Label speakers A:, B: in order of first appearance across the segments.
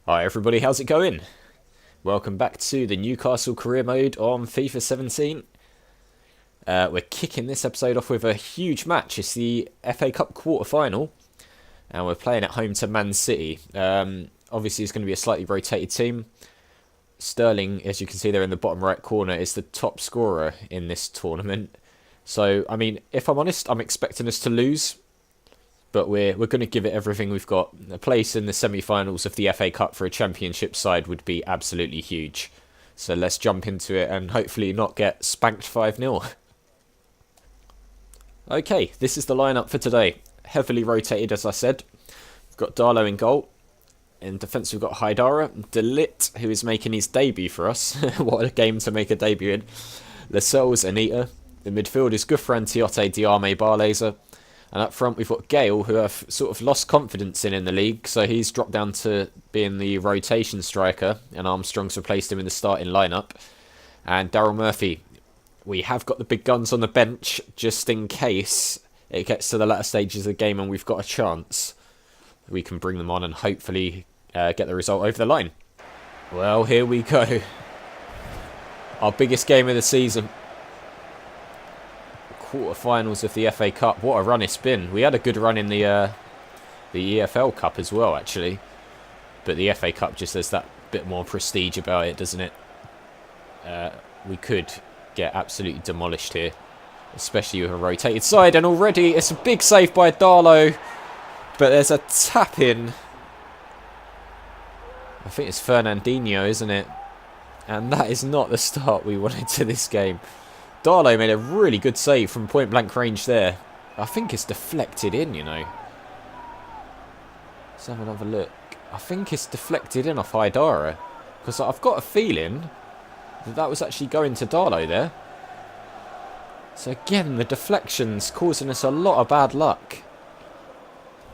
A: Hi everybody, how's it going? Welcome back to the Newcastle career mode on FIFA 17. We're kicking this episode off with a huge match. It's the FA Cup quarter-final, and we're playing at home to Man City. Obviously, it's going to be a slightly rotated team. Sterling, as you can see there in the bottom right corner, is the top scorer in this tournament. So, I mean, if I'm honest, I'm expecting us to lose. But we're going to give it everything we've got. A place in the semi-finals of the FA Cup for a championship side would be absolutely huge. So let's jump into it and hopefully not get spanked 5-0. Okay, this is the lineup for today. Heavily rotated, as I said. We've got Darlow in goal. In defence, we've got Haidara. Delit, who is making his debut for us. What a game to make a debut in. Lascelles, Anita. The midfield is Gouffran, Tiote, Diame, Barlaser. And up front, we've got Gale, who I've sort of lost confidence in the league. So he's dropped down to being the rotation striker. And Armstrong's replaced him in the starting lineup. And Daryl Murphy. We have got the big guns on the bench, just in case it gets to the latter stages of the game and we've got a chance. We can bring them on and hopefully get the result over the line. Well, here we go. Our biggest game of the season. Quarterfinals of the FA Cup. What a run it's been. We had a good run in the EFL Cup as well, actually. But the FA Cup just has that bit more prestige about it, doesn't it? We could get absolutely demolished here, especially with a rotated side. And already it's a big save by Darlow, but there's a tap in. I think it's Fernandinho, isn't it? And that is not the start we wanted to this game. Darlow made a really good save from point blank range there. I think it's deflected in, you know. Let's have another look. I think it's deflected in off Haidara, because I've got a feeling that was actually going to Darlow there. So again, the deflection's causing us a lot of bad luck.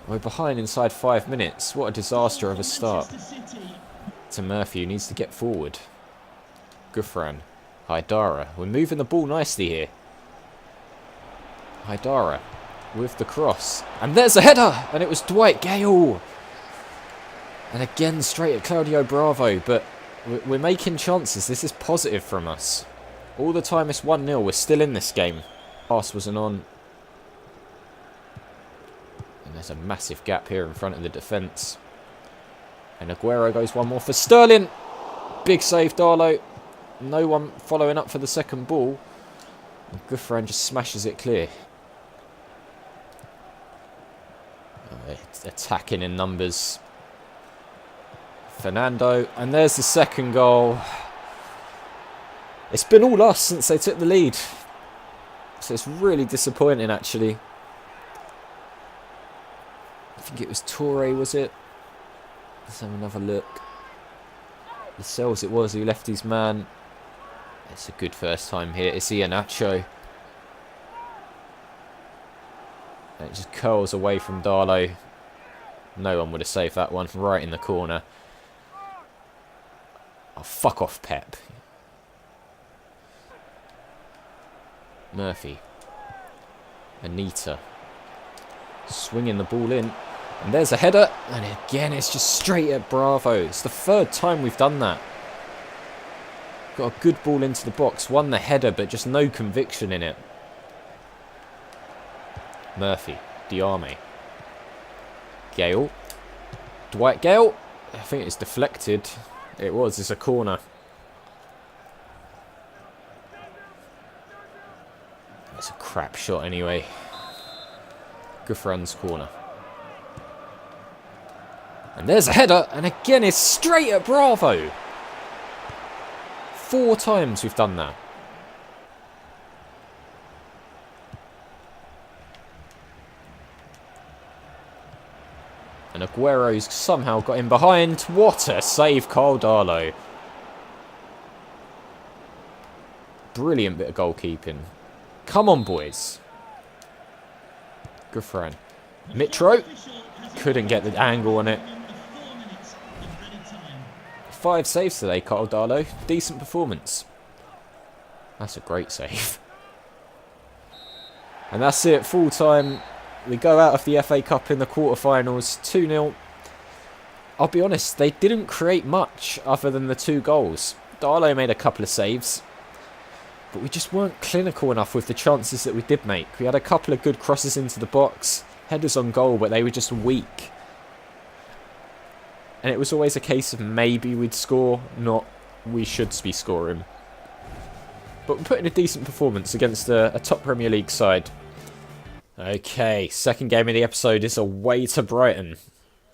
A: We're behind inside 5 minutes. What a disaster of a start. To Murphy, who needs to get forward. Gouffran. Haidara. We're moving the ball nicely here. Haidara with the cross. And there's a header! And it was Dwight Gale. And again, straight at Claudio Bravo. But we're making chances. This is positive from us. All the time it's 1-0. We're still in this game. Pass wasn't on. And there's a massive gap here in front of the defence. And Aguero goes one more for Sterling. Big save, Darlow. No one following up for the second ball. And Gouffran just smashes it clear. It's attacking in numbers. Fernando. And there's the second goal. It's been all us since they took the lead. So it's really disappointing, actually. I think it was Toure, was it? Let's have another look. Lascelles it was who left his man. It's a good first time here. It's Iheanacho. And it just curls away from Darlow. No one would have saved that one. Right in the corner. Oh, fuck off, Pep. Murphy. Anita. Swinging the ball in. And there's a header. And again, it's just straight at Bravo. It's the third time we've done that. Got a good ball into the box. Won the header, but just no conviction in it. Murphy. Diame. Gale. Dwight Gale. I think it's deflected. It was. It's a corner. It's a crap shot anyway. Gouffran's corner. And there's a header. And again, it's straight at Bravo. 4 times we've done that. And Aguero's somehow got in behind. What a save, Carl Darlow. Brilliant bit of goalkeeping. Come on, boys. Gouffran. Mitro. Couldn't get the angle on it. 5 saves today, Carl Darlow. Decent performance. That's a great save. And that's it, full time. We go out of the FA Cup in the quarterfinals, 2-0. I'll be honest, they didn't create much other than the 2 goals. Darlow made a couple of saves, but we just weren't clinical enough with the chances that we did make. We had a couple of good crosses into the box, headers on goal, but they were just weak. And it was always a case of maybe we'd score, not we should be scoring. But we put in a decent performance against a top Premier League side. Okay, second game of the episode is away to Brighton.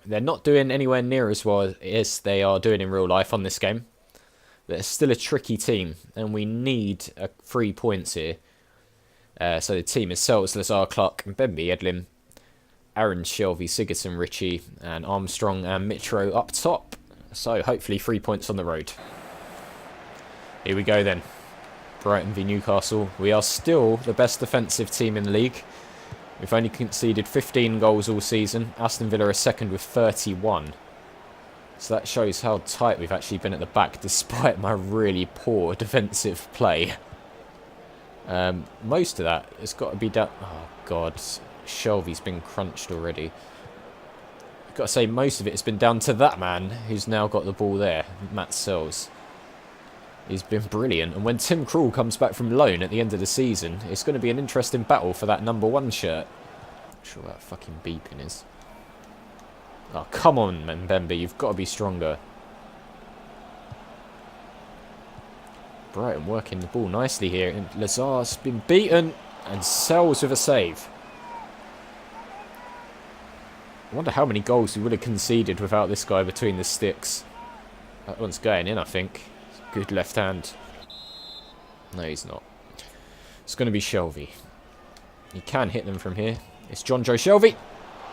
A: They're not doing anywhere near as well as they are doing in real life on this game. They're still a tricky team, and we need 3 points here. So the team is Sells, Lazar, Clark, and Bemby, Edlin, Aaron, Shelby, Sigurdsson, Ritchie, and Armstrong and Mitro up top. So hopefully 3 points on the road. Here we go then. Brighton v Newcastle. We are still the best defensive team in the league. We've only conceded 15 goals all season. Aston Villa are second with 31. So that shows how tight we've actually been at the back despite my really poor defensive play. Most of that has got to be down... Oh, God. Shelby's been crunched already. I've got to say, most of it has been down to that man who's now got the ball there, Matt Sells. He's been brilliant. And when Tim Krul comes back from loan at the end of the season, it's going to be an interesting battle for that #1 shirt. Not sure what that fucking beeping is. Oh, come on, Mbembe. You've got to be stronger. Brighton working the ball nicely here. And Lazar's been beaten. And Sells with a save. I wonder how many goals we would have conceded without this guy between the sticks. That one's going in, I think. Good left hand. No, he's not. It's going to be Shelby. He can hit them from here. It's John Joe Shelby.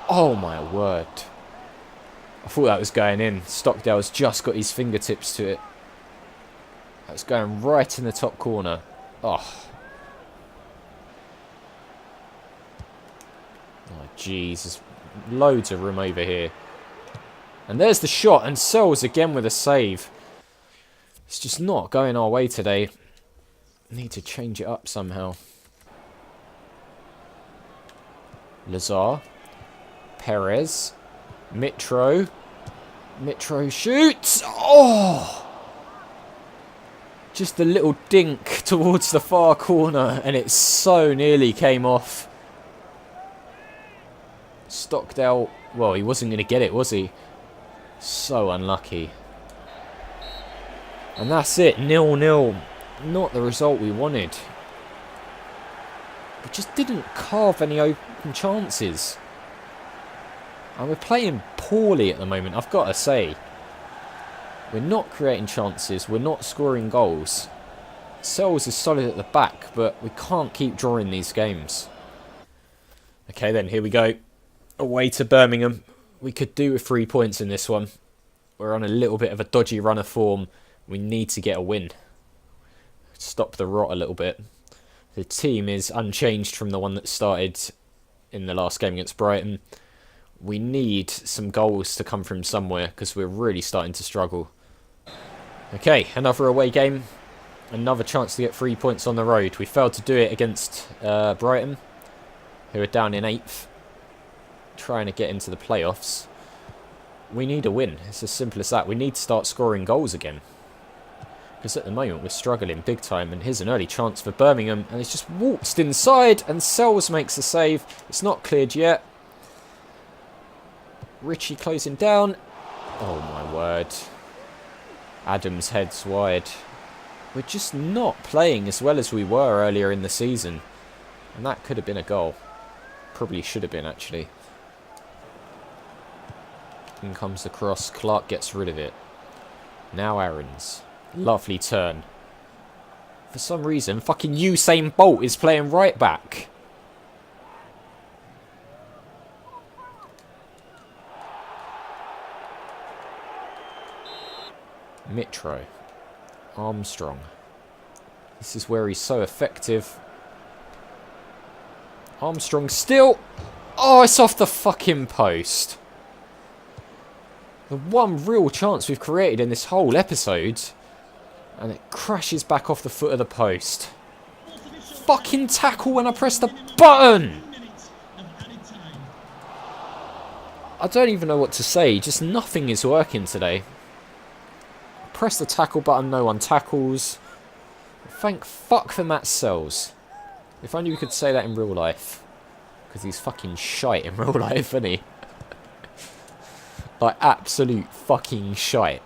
A: Oh, my word. I thought that was going in. Stockdale's just got his fingertips to it. That's going right in the top corner. Oh. Oh, jeez. There's loads of room over here. And there's the shot. And Sells again with a save. It's just not going our way today. Need to change it up somehow. Lazar. Perez. Mitro. Mitro shoots. Oh! Just a little dink towards the far corner. And it so nearly came off. Stockdale. Well, he wasn't going to get it, was he? So unlucky. And that's it, 0-0. Not the result we wanted. We just didn't carve any open chances. And we're playing poorly at the moment, I've got to say. We're not creating chances, we're not scoring goals. Sells is solid at the back, but we can't keep drawing these games. Okay then, here we go. Away to Birmingham. We could do with 3 points in this one. We're on a little bit of a dodgy run of form. We need to get a win. Stop the rot a little bit. The team is unchanged from the one that started in the last game against Brighton. We need some goals to come from somewhere because we're really starting to struggle. Okay, another away game. Another chance to get 3 points on the road. We failed to do it against Brighton, who are down in 8th. Trying to get into the playoffs. We need a win. It's as simple as that. We need to start scoring goals again. Because at the moment we're struggling big time. And here's an early chance for Birmingham. And it's just waltzed inside. And Sells makes the save. It's not cleared yet. Ritchie closing down. Oh my word. Adams heads wide. We're just not playing as well as we were earlier in the season. And that could have been a goal. Probably should have been actually. In comes the cross. Clark gets rid of it. Now Aaron's. Lovely turn. For some reason, fucking Usain Bolt is playing right back. Mitro. Armstrong. This is where he's so effective. Armstrong still. Oh, it's off the fucking post. The one real chance we've created in this whole episode. And it crashes back off the foot of the post. Fucking tackle when I press the button. I don't even know what to say. Just nothing is working today. Press the tackle button, no one tackles. Thank fuck for Matt Sells. If only we could say that in real life. Because he's fucking shite in real life, isn't he? Like, absolute fucking shite.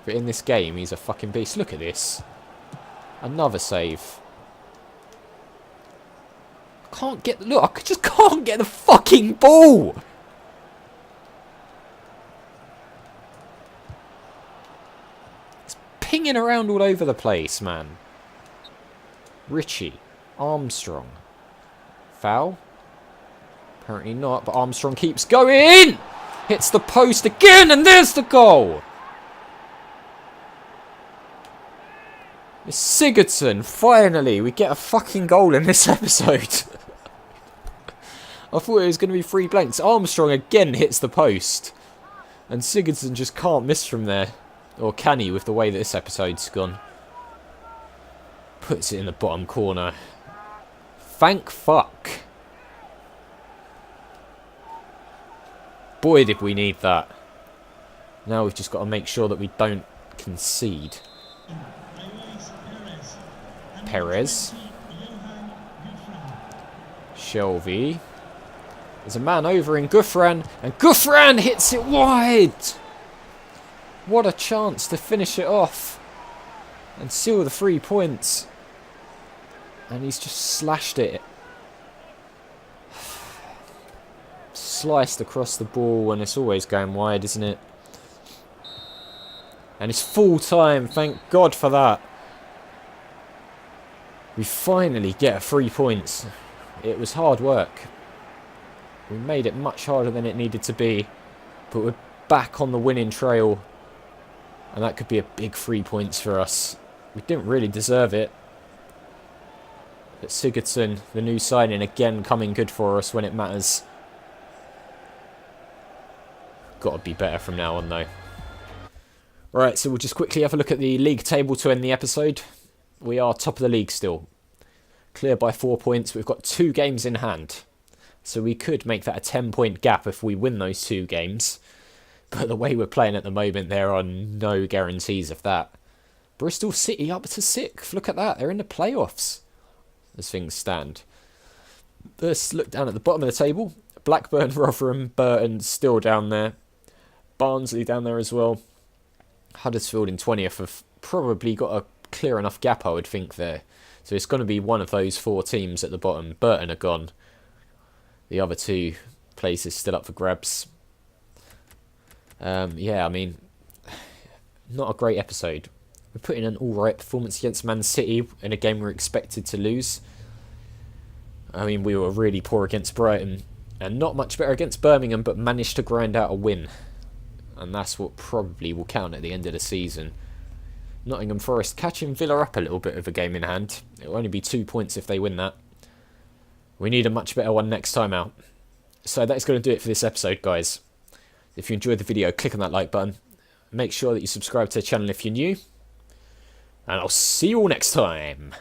A: But in this game, he's a fucking beast. Look at this. Another save. Can't get... Look, I just can't get the fucking ball! It's pinging around all over the place, man. Richie. Armstrong. Foul? Apparently not, but Armstrong keeps going! Hits the post again, and there's the goal! It's Sigurdsson, finally! We get a fucking goal in this episode. I thought it was going to be 3 blanks. Armstrong again hits the post. And Sigurdsson just can't miss from there. Or can he, with the way that this episode's gone. Puts it in the bottom corner. Thank fuck. Boy, did we need that. Now we've just got to make sure that we don't concede. Perez. Shelby. There's a man over in Gouffran, and Gouffran hits it wide! What a chance to finish it off and seal the 3 points. And he's just slashed it. Sliced across the ball, and it's always going wide, isn't it? And it's full time, thank God for that. We finally get 3 points. It was hard work. We made it much harder than it needed to be. But we're back on the winning trail. And that could be a big 3 points for us. We didn't really deserve it. But Sigurdsson, the new signing, again coming good for us when it matters. Got to be better from now on though. Right, so we'll just quickly have a look at the league table to end the episode. We are top of the league still. Clear by 4 points. We've got 2 games in hand. So we could make that a 10-point gap if we win those 2 games. But the way we're playing at the moment, there are no guarantees of that. Bristol City up to 6th. Look at that. They're in the playoffs as things stand. Let's look down at the bottom of the table. Blackburn, Rotherham, Burton still down there. Barnsley down there as well. Huddersfield in 20th have probably got a clear enough gap, I would think, there. So it's going to be one of those 4 teams at the bottom. Burton are gone. The other 2 places still up for grabs. Yeah, I mean, not a great episode. We put in an alright performance against Man City in a game we were expected to lose. I mean, we were really poor against Brighton and not much better against Birmingham, but managed to grind out a win. And that's what probably will count at the end of the season. Nottingham Forest catching Villa up a little bit of a game in hand. It'll only be 2 points if they win that. We need a much better one next time out. So that's going to do it for this episode, guys. If you enjoyed the video, click on that like button. Make sure that you subscribe to the channel if you're new. And I'll see you all next time.